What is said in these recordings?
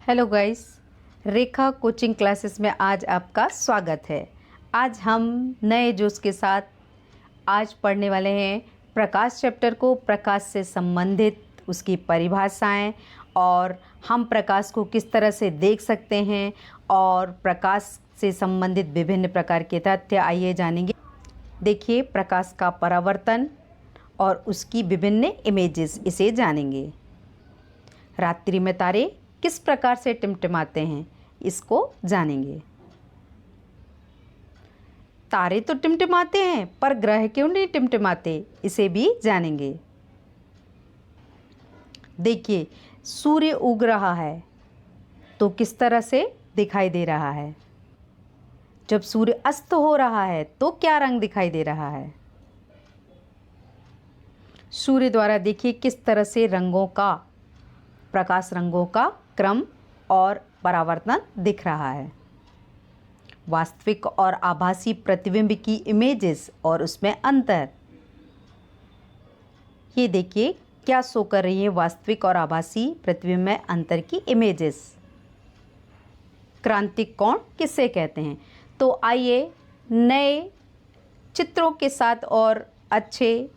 Hello guys, रेखा coaching classes में आज आपका स्वागत है। आज हम नए जोश के साथ आज पढ़ने वाले हैं प्रकाश चैप्टर को। प्रकाश से संबंधित उसकी परिभाषाएं और हम प्रकाश को किस तरह से देख सकते हैं और प्रकाश से संबंधित विभिन्न प्रकार के तथ्य आइए जानेंगे। देखिए, प्रकाश का परावर्तन और उसकी विभिन्न इमेजेस, इसे जानेंगे। रात्रि में तारे किस प्रकार से टिमटिमाते हैं, इसको जानेंगे। तारे तो टिमटिमाते हैं, पर ग्रह क्यों नहीं टिमटिमाते, इसे भी जानेंगे। देखिए, सूर्य उग रहा है तो किस तरह से दिखाई दे रहा है। जब सूर्य अस्त हो रहा है तो क्या रंग दिखाई दे रहा है। सूर्य द्वारा देखिए किस तरह से रंगों का, प्रकाश रंगों का क्रम और परावर्तन दिख रहा है। वास्तविक और आभासी प्रतिबिंब की इमेजेस और उसमें अंतर। ये देखिए क्या शो कर रही है वास्तविक और आभासी प्रतिबिंब में अंतर की इमेजेस। क्रांतिक कोण किसे कहते हैं। तो आइए नए चित्रों के साथ और अच्छे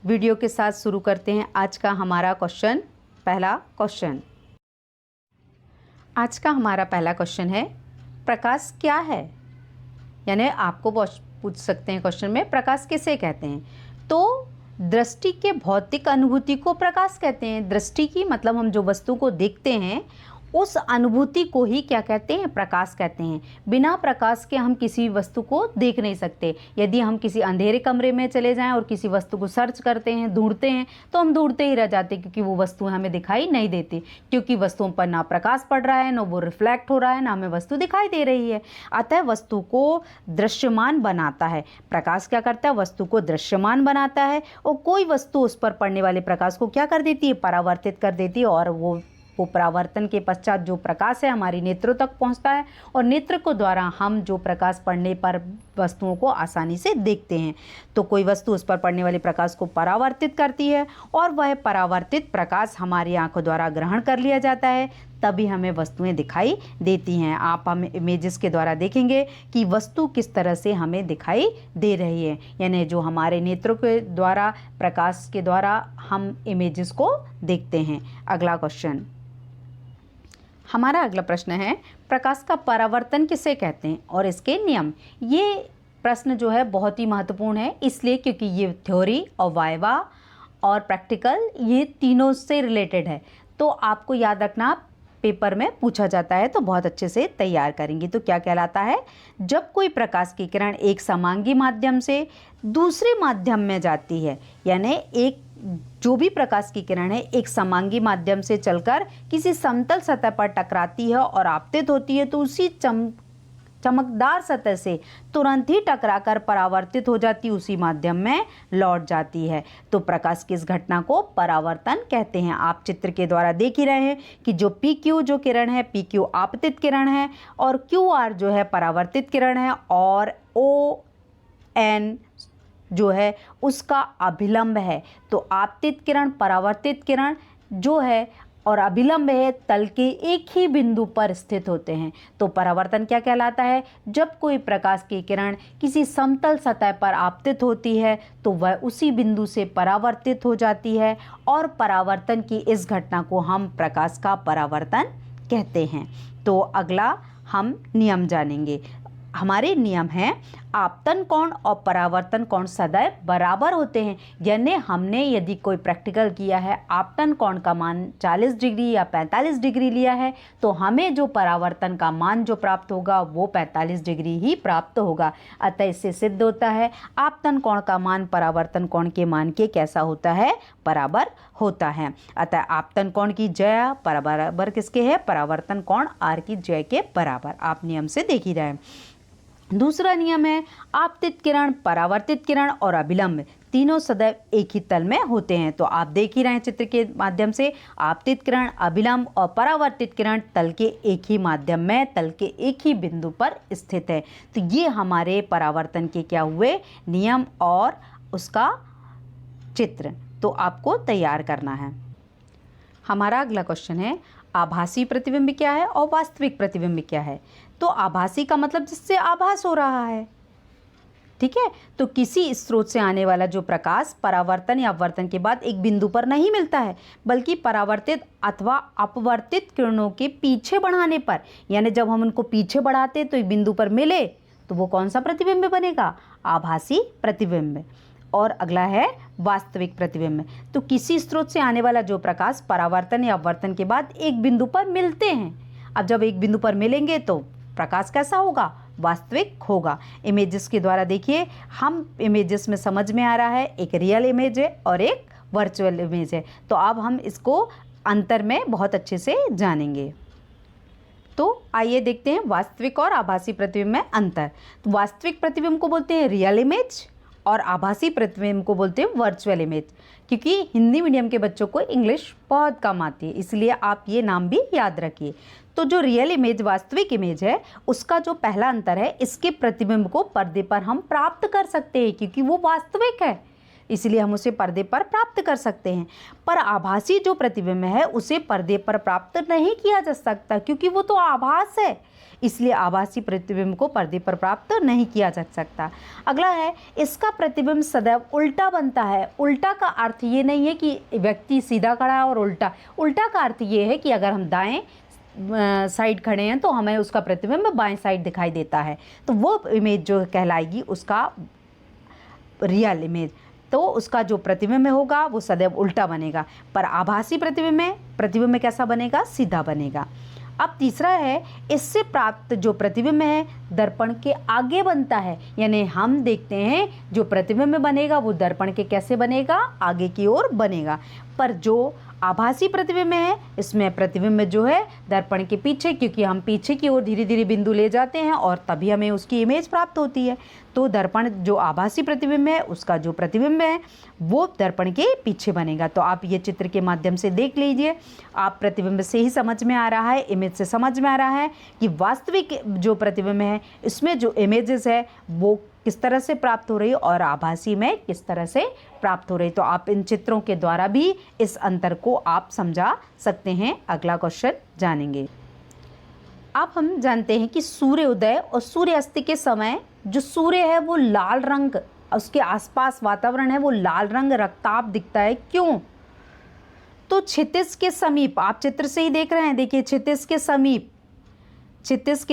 वीडियो के साथ शुरू करते हैं आज का हमारा क्वेश्चन। पहला क्वेश्चन, आज का हमारा पहला क्वेश्चन है, प्रकाश क्या है। यानी आपको पूछ सकते हैं क्वेश्चन में, प्रकाश किसे कहते हैं। तो दृष्टि के भौतिक अनुभूति को प्रकाश कहते हैं। दृष्टि की मतलब हम जो वस्तु को देखते हैं उस अनुभूति को ही क्या कहते हैं, प्रकाश कहते हैं। बिना प्रकाश के हम किसी वस्तु को देख नहीं सकते। यदि हम किसी अंधेरे कमरे में चले जाएं और किसी वस्तु को सर्च करते हैं, ढूंढते हैं, तो हम ढूंढते ही रह जाते, क्योंकि वो वस्तु हमें दिखाई नहीं देती, क्योंकि वस्तुओं पर ना प्रकाश पड़ रहा है, ना वो रिफ्लेक्ट हो रहा है, ना हमें वस्तु दिखाई दे रही है। अतः वस्तु को दृश्यमान बनाता है प्रकाश। क्या करता है, वस्तु को दृश्यमान बनाता है, और कोई वस्तु उस पर पड़ने वाले प्रकाश को क्या कर देती है, परावर्तित कर देती है, और वो परावर्तन के पश्चात जो प्रकाश है हमारी नेत्रों तक पहुंचता है, और नेत्र को द्वारा हम जो प्रकाश पड़ने पर वस्तुओं को आसानी से देखते हैं। तो कोई वस्तु उस पर पड़ने वाले प्रकाश को परावर्तित करती है, और वह परावर्तित प्रकाश हमारी आंखों द्वारा ग्रहण कर लिया जाता है, तभी हमें वस्तुएं दिखाई देती हैं। आप हम इमेजेस के द्वारा देखेंगे कि वस्तु किस तरह से हमें दिखाई दे रही है, यानी जो हमारे नेत्रों के द्वारा, प्रकाश के द्वारा हम इमेजेस को देखते हैं। अगला क्वेश्चन, हमारा अगला प्रश्न है, प्रकाश का परावर्तन किसे कहते हैं और इसके नियम। ये प्रश्न जो है बहुत ही महत्वपूर्ण है, इसलिए क्योंकि ये थ्योरी और वाइवा और प्रैक्टिकल ये तीनों से रिलेटेड है। तो आपको याद रखना, पेपर में पूछा जाता है तो बहुत अच्छे से तैयार करेंगे। तो क्या कहलाता है, जब कोई प्रकाश की किरण एक समांगी माध्यम से दूसरे माध्यम में जाती है, यानी एक जो भी प्रकाश की किरण है एक समांगी माध्यम से चलकर किसी समतल सतह पर टकराती है और आपतित होती है, तो उसी चमकदार सतह से तुरंत ही टकराकर परावर्तित हो जाती, उसी माध्यम में लौट जाती है। तो प्रकाश की इस घटना को परावर्तन कहते हैं। आप चित्र के द्वारा देख ही रहे हैं कि जो PQ जो किरण है, PQ आपतित किरण है, और QR जो है परावर्तित किरण है, और ON जो है उसका अभिलंब है। तो आपतित किरण, परावर्तित किरण जो है और अभिलंब है, तल के एक ही बिंदु पर स्थित होते हैं। तो परावर्तन क्या कहलाता है, जब कोई प्रकाश की किरण किसी समतल सतह पर आपतित होती है तो वह उसी बिंदु से परावर्तित हो जाती है, और परावर्तन की इस घटना को हम प्रकाश का परावर्तन कहते हैं। तो अगला हम नियम जानेंगे। हमारे नियम हैं, आपतन कोण और परावर्तन कोण सदैव बराबर होते हैं। यानी हमने यदि कोई प्रैक्टिकल किया है, आपतन कोण का मान 40 डिग्री या 45 डिग्री लिया है, तो हमें जो परावर्तन का मान जो प्राप्त होगा वो 45 डिग्री ही प्राप्त होगा। अतः इससे सिद्ध होता है आपतन कोण का मान परावर्तन कोण के मान के कैसा होता है, बराबर होता है। अतः आपतन कोण की जया बराबर किसके है, परावर्तन कोण R की जय के बराबर। आप नियम से देख ही रहे हैं। दूसरा नियम है, आपतित किरण, परावर्तित किरण और अभिलंब तीनों सदैव एक ही तल में होते हैं। तो आप देख ही रहे हैं चित्र के माध्यम से, आपतित किरण, अभिलंब और परावर्तित किरण तल के एक ही माध्यम में, तल के एक ही बिंदु पर स्थित है। तो ये हमारे परावर्तन के क्या हुए, नियम और उसका चित्र। तो आपको तैयार करना है। हमारा अगला क्वेश्चन है, आभासी प्रतिबिंब क्या है और वास्तविक प्रतिबिंब क्या है। तो आभासी का मतलब जिससे आभास हो रहा है, ठीक है। तो किसी स्रोत से आने वाला जो प्रकाश परावर्तन या अपवर्तन के बाद एक बिंदु पर नहीं मिलता है, बल्कि परावर्तित अथवा अपवर्तित किरणों के पीछे बढ़ाने पर, यानी जब हम उनको पीछे बढ़ाते तो एक बिंदु पर मिले तो वो कौन सा प्रतिबिंब बनेगा, आभासी प्रतिबिंब। और अगला है वास्तविक प्रतिबिंब। तो किसी स्रोत से आने वाला जो प्रकाश परावर्तन या अपवर्तन के बाद एक बिंदु पर मिलते हैं। अब जब एक बिंदु पर मिलेंगे तो प्रकाश कैसा होगा, वास्तविक होगा। इमेजेस के द्वारा देखिए, हम इमेजेस में समझ में आ रहा है एक रियल इमेज है और एक वर्चुअल इमेज है। तो अब हम इसको अंतर में बहुत अच्छे से जानेंगे। तो आइए देखते हैं वास्तविक और आभासी प्रतिबिंब में अंतर। तो वास्तविक प्रतिबिंब को बोलते हैं रियल इमेज और आभासी प्रतिबिंब को बोलते हैं वर्चुअल इमेज। क्योंकि हिंदी मीडियम के बच्चों को इंग्लिश बहुत कम आती है, इसलिए आप ये नाम भी याद रखिए। तो जो रियल इमेज, वास्तविक इमेज है, उसका जो पहला अंतर है, इसके प्रतिबिंब को पर्दे पर हम प्राप्त कर सकते हैं क्योंकि वो वास्तविक है, इसलिए हम उसे पर्दे पर प्राप्त कर सकते हैं। पर आभासी जो प्रतिबिंब है उसे पर्दे पर प्राप्त नहीं किया जा सकता क्योंकि वो तो आभास है, इसलिए आभासी प्रतिबिंब को पर्दे पर प्राप्त नहीं किया जा सकता। अगला है, इसका प्रतिबिंब सदैव उल्टा बनता है। उल्टा का अर्थ ये नहीं है कि व्यक्ति सीधा खड़ा है और उल्टा, उल्टा का अर्थ ये है कि अगर हम दाएं साइड खड़े हैं तो हमें उसका प्रतिबिंब बाएं साइड दिखाई देता है, तो वो इमेज जो कहलाएगी उसका रियल इमेज। तो उसका जो प्रतिबिंब होगा वो सदैव उल्टा बनेगा। पर आभासी प्रतिबिंब कैसा बनेगा, सीधा बनेगा। अब तीसरा है, इससे प्राप्त जो प्रतिबिंब है दर्पण के आगे बनता है, यानी हम देखते हैं जो प्रतिबिंब बनेगा वो दर्पण के कैसे बनेगा, आगे की ओर बनेगा। पर जो आभासी प्रतिबिंब है इसमें प्रतिबिंब जो है दर्पण के पीछे, क्योंकि हम पीछे की ओर धीरे धीरे बिंदु ले जाते हैं और तभी हमें उसकी इमेज प्राप्त होती है। तो दर्पण जो आभासी प्रतिबिंब है उसका जो प्रतिबिंब है वो दर्पण के पीछे बनेगा। तो आप ये चित्र के माध्यम से देख लीजिए, आप प्रतिबिंब से ही समझ में आ रहा है, इमेज से समझ में आ रहा है कि वास्तविक जो प्रतिबिंब है इसमें जो इमेजेस है वो किस तरह से प्राप्त हो रही है और आभासी में किस तरह से प्राप्त हो रही। तो आप इन चित्रों के द्वारा भी इस अंतर को आप समझा सकते हैं। अगला क्वेश्चन जानेंगे। अब हम जानते हैं कि सूर्य उदय और सूर्य अस्त के समय जो सूर्य है वो लाल रंग, उसके आसपास वातावरण है वो लाल रंग रक्ताप दिखता है, क्यों? तो क्षितिज के समीप, आप चित्र से ही देख रहे हैं, देखिए क्षितिज के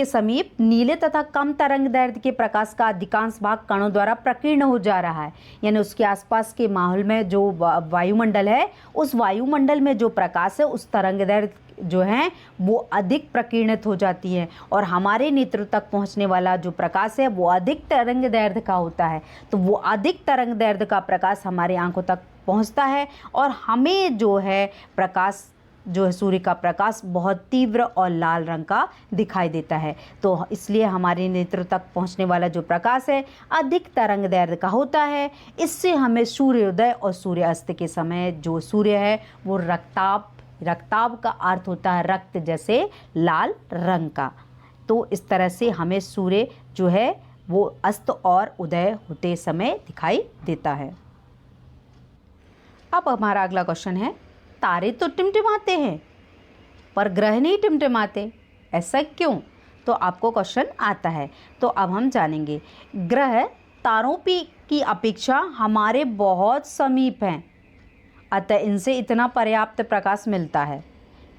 समीप नीले तथा कम तरंग दैर्ध्य के प्रकाश का अधिकांश भाग कणों द्वारा प्रकीर्ण हो जा रहा है, यानी उसके आसपास के माहौल में जो वायुमंडल है उस वायुमंडल में जो प्रकाश है उस तरंग दैर्ध्य जो है वो अधिक प्रकीर्णित हो जाती है और हमारे नेत्र तक पहुंचने वाला जो प्रकाश है वो अधिक तरंग दैर्ध्य का होता है। तो वो अधिक तरंग दैर्ध्य का प्रकाश हमारी आंखों तक पहुंचता है और हमें जो है प्रकाश जो है सूर्य का प्रकाश बहुत तीव्र और लाल रंग का दिखाई देता है। तो इसलिए हमारे नेत्र तक पहुंचने वाला जो प्रकाश है अधिक तरंग दैर्ध्य का होता है। इससे हमें सूर्योदय और सूर्यास्त के समय जो सूर्य है वो रक्ताभ का अर्थ होता है रक्त जैसे लाल रंग का। तो इस तरह से हमें सूर्य जो है वो अस्त और उदय होते समय दिखाई देता है। अब हमारा अगला क्वेश्चन है, तारे तो टिमटिमाते हैं पर ग्रह नहीं टिमटिमाते, ऐसा क्यों? तो आपको क्वेश्चन आता है। तो अब हम जानेंगे। ग्रह तारों की अपेक्षा हमारे बहुत समीप हैं, अतः इनसे इतना पर्याप्त प्रकाश मिलता है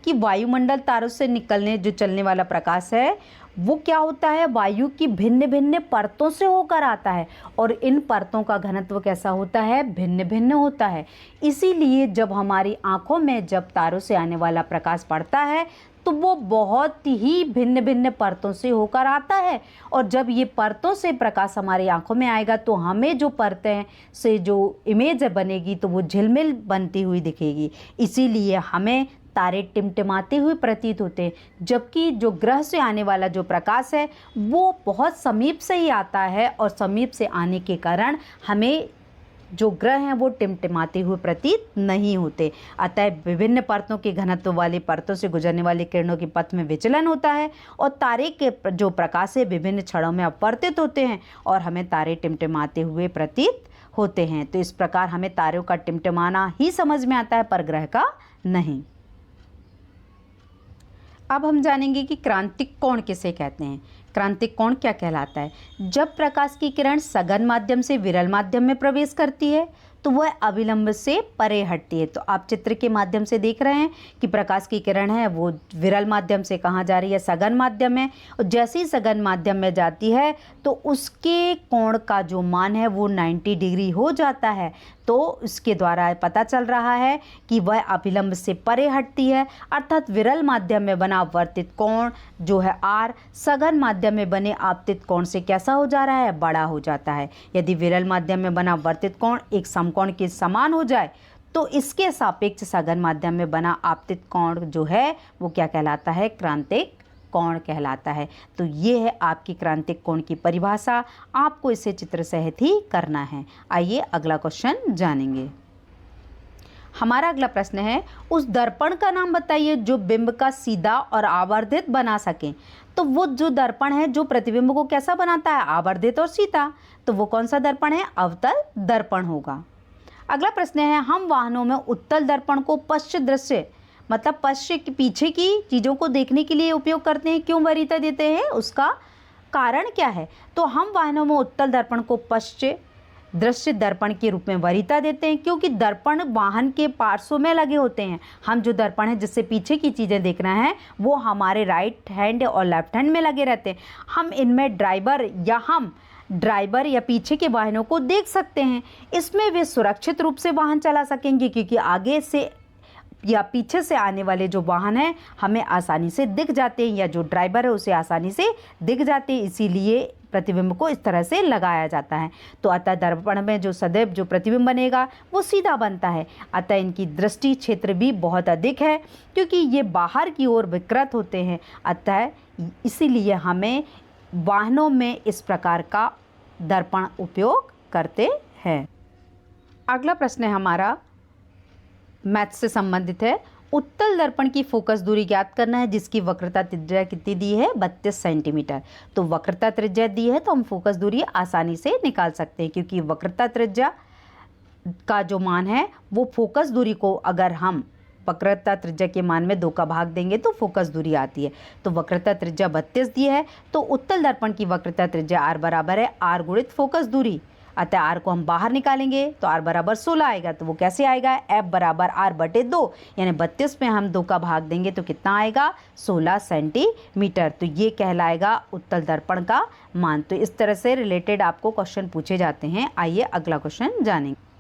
कि वायुमंडल तारों से निकलने जो चलने वाला प्रकाश है वो क्या होता है, वायु की भिन्न भिन्न परतों से होकर आता है और इन परतों का घनत्व कैसा होता है, भिन्न भिन्न होता है। इसीलिए जब हमारी आंखों में जब तारों से आने वाला प्रकाश पड़ता है तो वो बहुत ही भिन्न भिन्न परतों से होकर आता है और जब ये परतों से प्रकाश हमारी आंखों में आएगा तो हमें जो परतें से जो इमेज बनेगी तो वो झिलमिल बनती हुई दिखेगी। इसीलिए हमें तारे टिमटिमाते हुए प्रतीत होते हैं, जबकि जो ग्रह से आने वाला जो प्रकाश है वो बहुत समीप से ही आता है और समीप से आने के कारण हमें जो ग्रह हैं वो टिमटिमाते हुए प्रतीत नहीं होते। अतः विभिन्न परतों के घनत्व वाले परतों से गुजरने वाली किरणों के पथ में विचलन होता है और तारे के जो प्रकाश है विभिन्न क्षणों में अपवर्तित होते हैं और हमें तारे टिमटिमाते हुए प्रतीत होते हैं। तो इस प्रकार हमें तारों का टिमटिमाना ही समझ में आता है पर ग्रह का नहीं। अब हम जानेंगे कि क्रांतिक कोण किसे कहते हैं। क्रांतिक कोण क्या कहलाता है? जब प्रकाश की किरण सघन माध्यम से विरल माध्यम में प्रवेश करती है तो वह अभिलंब से परे हटती है। तो आप चित्र के माध्यम से देख रहे हैं कि प्रकाश की किरण है वो विरल माध्यम से कहाँ जा रही है? सघन माध्यम में। और जैसे ही सघन माध्यम में जाती है तो उसके कोण का जो मान है वो 90 डिग्री हो जाता है। तो इसके द्वारा पता चल रहा है कि वह अभिलंब से परे हटती है, अर्थात विरल माध्यम में बना अपवर्तित कोण जो है R सघन माध्यम में बने आपतित कोण से कैसा हो जा रहा है? बड़ा हो जाता है। यदि विरल माध्यम में बना अपवर्तित कोण एक समकोण के समान हो जाए तो इसके सापेक्ष सघन माध्यम में बना आपतित कोण जो है वो क्या कहलाता है? क्रांतिक कोण कहलाता है। तो ये है आपकी क्रांतिक कोण की परिभाषा। आपको इसे चित्र सहित ही करना है। आइए अगला क्वेश्चन जानेंगे। हमारा अगला प्रश्न है, उस दर्पण का नाम बताइए जो बिंब का सीधा और आवर्धित बना सके। तो वो जो दर्पण है जो प्रतिबिंब को कैसा बनाता है? आवर्धित और सीधा। तो वो कौन सा दर्पण है? अवतल दर्पण होगा। अगला प्रश्न है, हम वाहनों में उत्तल दर्पण को पश्च दृश्य मतलब पश्च के पीछे की चीज़ों को देखने के लिए उपयोग करते हैं। क्यों वरीयता देते हैं? उसका कारण क्या है? तो हम वाहनों में उत्तल दर्पण को पश्च दृश्य दर्पण के रूप में वरीयता देते हैं क्योंकि दर्पण वाहन के पार्श्व में लगे होते हैं। हम जो दर्पण है जिससे पीछे की चीज़ें देखना है वो हमारे राइट हैंड और लेफ्ट हैंड में लगे रहते हैं। हम इनमें ड्राइवर या पीछे के वाहनों को देख सकते हैं। इसमें वे सुरक्षित रूप से वाहन चला सकेंगे क्योंकि आगे से या पीछे से आने वाले जो वाहन हैं हमें आसानी से दिख जाते हैं या जो ड्राइवर है उसे आसानी से दिख जाते हैं। इसीलिए प्रतिबिंब को इस तरह से लगाया जाता है। तो अतः दर्पण में जो सदैव जो प्रतिबिंब बनेगा वो सीधा बनता है। अतः इनकी दृष्टि क्षेत्र भी बहुत अधिक है क्योंकि ये बाहर की ओर विकृत होते हैं। अतः इसीलिए हमें वाहनों में इस प्रकार का दर्पण उपयोग करते हैं। अगला प्रश्न है हमारा मैथ से संबंधित है। उत्तल दर्पण की फोकस दूरी ज्ञात करना है जिसकी वक्रता त्रिज्या कितनी दी है? 32 सेंटीमीटर। तो वक्रता त्रिज्या दी है तो हम फोकस दूरी आसानी से निकाल सकते हैं क्योंकि वक्रता त्रिज्या का जो मान है वो फोकस दूरी को अगर हम वक्रता त्रिज्या के मान में 2 का भाग देंगे तो फोकस दूरी आती है। तो वक्रता त्रिज्या 32 दी है तो उत्तल दर्पण की वक्रता त्रिज्या r बराबर है r गुणित फोकस दूरी। अतः r को हम बाहर निकालेंगे तो r बराबर 16 आएगा। तो वो कैसे आएगा? f बराबर r/2 यानी 32 में हम 2 का भाग देंगे तो कितना आएगा? 16 सेंटीमीटर। तो ये कहलाएगा उत्तल दर्पण का मान। तो इस तरह से रिलेटेड आपको क्वेश्चन पूछे जाते हैं। आइए अगला क्वेश्चन जानेंगे।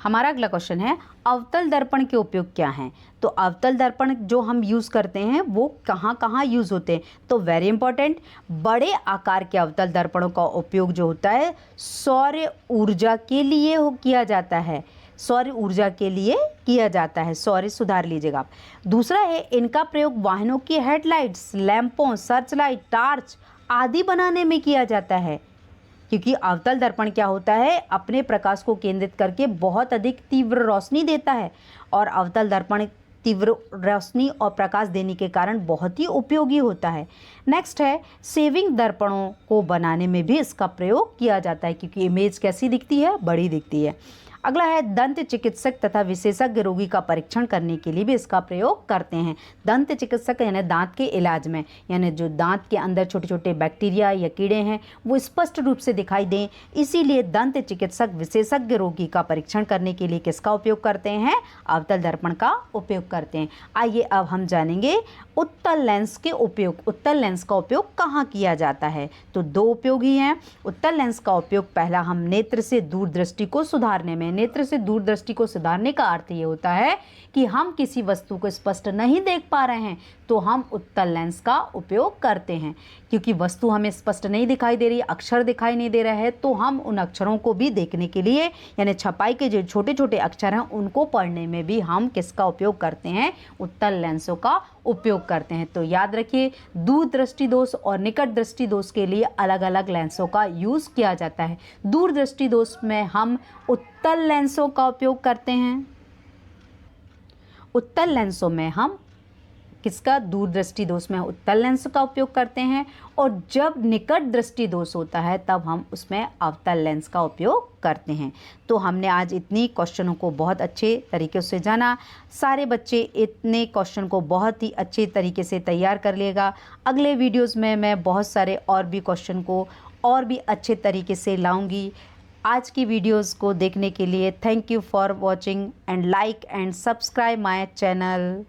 हमारा अगला क्वेश्चन है, अवतल दर्पण के उपयोग क्या हैं? तो अवतल दर्पण जो हम यूज़ करते हैं वो कहाँ कहाँ यूज़ होते हैं? तो वेरी इंपॉर्टेंट, बड़े आकार के अवतल दर्पणों का उपयोग जो होता है सौर ऊर्जा के लिए किया जाता है। सौर ऊर्जा के लिए किया जाता है। सॉरी, सुधार लीजिएगा आप। दूसरा है, इनका प्रयोग वाहनों की हेडलाइट्स, लैंपों, सर्च लाइट, टार्च आदि बनाने में किया जाता है क्योंकि अवतल दर्पण क्या होता है? अपने प्रकाश को केंद्रित करके बहुत अधिक तीव्र रोशनी देता है और अवतल दर्पण तीव्र रोशनी और प्रकाश देने के कारण बहुत ही उपयोगी होता है। नेक्स्ट है, सेविंग दर्पणों को बनाने में भी इसका प्रयोग किया जाता है क्योंकि इमेज कैसी दिखती है? बड़ी दिखती है। अगला है, दंत चिकित्सक तथा विशेषज्ञ रोगी का परीक्षण करने के लिए भी इसका प्रयोग करते हैं। दंत चिकित्सक यानी दांत के इलाज में, यानी जो दांत के अंदर छोटे छोटे बैक्टीरिया या कीड़े हैं वो स्पष्ट रूप से दिखाई दें, इसीलिए दंत चिकित्सक विशेषज्ञ रोगी का परीक्षण करने के लिए किसका उपयोग करते हैं? अवतल दर्पण का उपयोग करते हैं। आइए अब हम जानेंगे उत्तल लेंस के उपयोग। उत्तल लेंस का उपयोग कहाँ किया जाता है? तो 2 उपयोग ही हैं। उत्तल लेंस का उपयोग पहला, हम नेत्र से दूरदृष्टि को सुधारने में। नेत्र से दूरदृष्टि को सुधारने का अर्थ ये होता है कि हम किसी वस्तु को स्पष्ट नहीं देख पा रहे हैं तो हम उत्तल लेंस का उपयोग करते हैं क्योंकि वस्तु हमें स्पष्ट नहीं दिखाई दे रही, अक्षर दिखाई नहीं दे रहे हैं, तो हम उन अक्षरों को भी देखने के लिए, यानी छपाई के जो छोटे छोटे अक्षर हैं उनको पढ़ने में भी हम किसका उपयोग करते हैं? उत्तल लेंसों का उपयोग करते हैं। तो याद रखिए, दूर दृष्टि दोष और निकट दृष्टि दोष के लिए अलग अलग लेंसों का यूज़ किया जाता है। दूर दृष्टि दोष में हम उत्तल लेंसों का उपयोग करते हैं। उत्तल लेंसों में हम किसका, दूरदृष्टि दोष में उत्तल लेंस का उपयोग करते हैं, और जब निकट दृष्टि दोष होता है तब हम उसमें अवतल लेंस का उपयोग करते हैं। तो हमने आज इतनी क्वेश्चनों को बहुत अच्छे तरीके से जाना। सारे बच्चे इतने क्वेश्चन को बहुत ही अच्छे तरीके से तैयार कर लेगा। अगले वीडियोज़ में मैं बहुत सारे और भी क्वेश्चन को और भी अच्छे तरीके से लाऊंगी। आज की वीडियोस को देखने के लिए thank you for watching and like and subscribe my channel.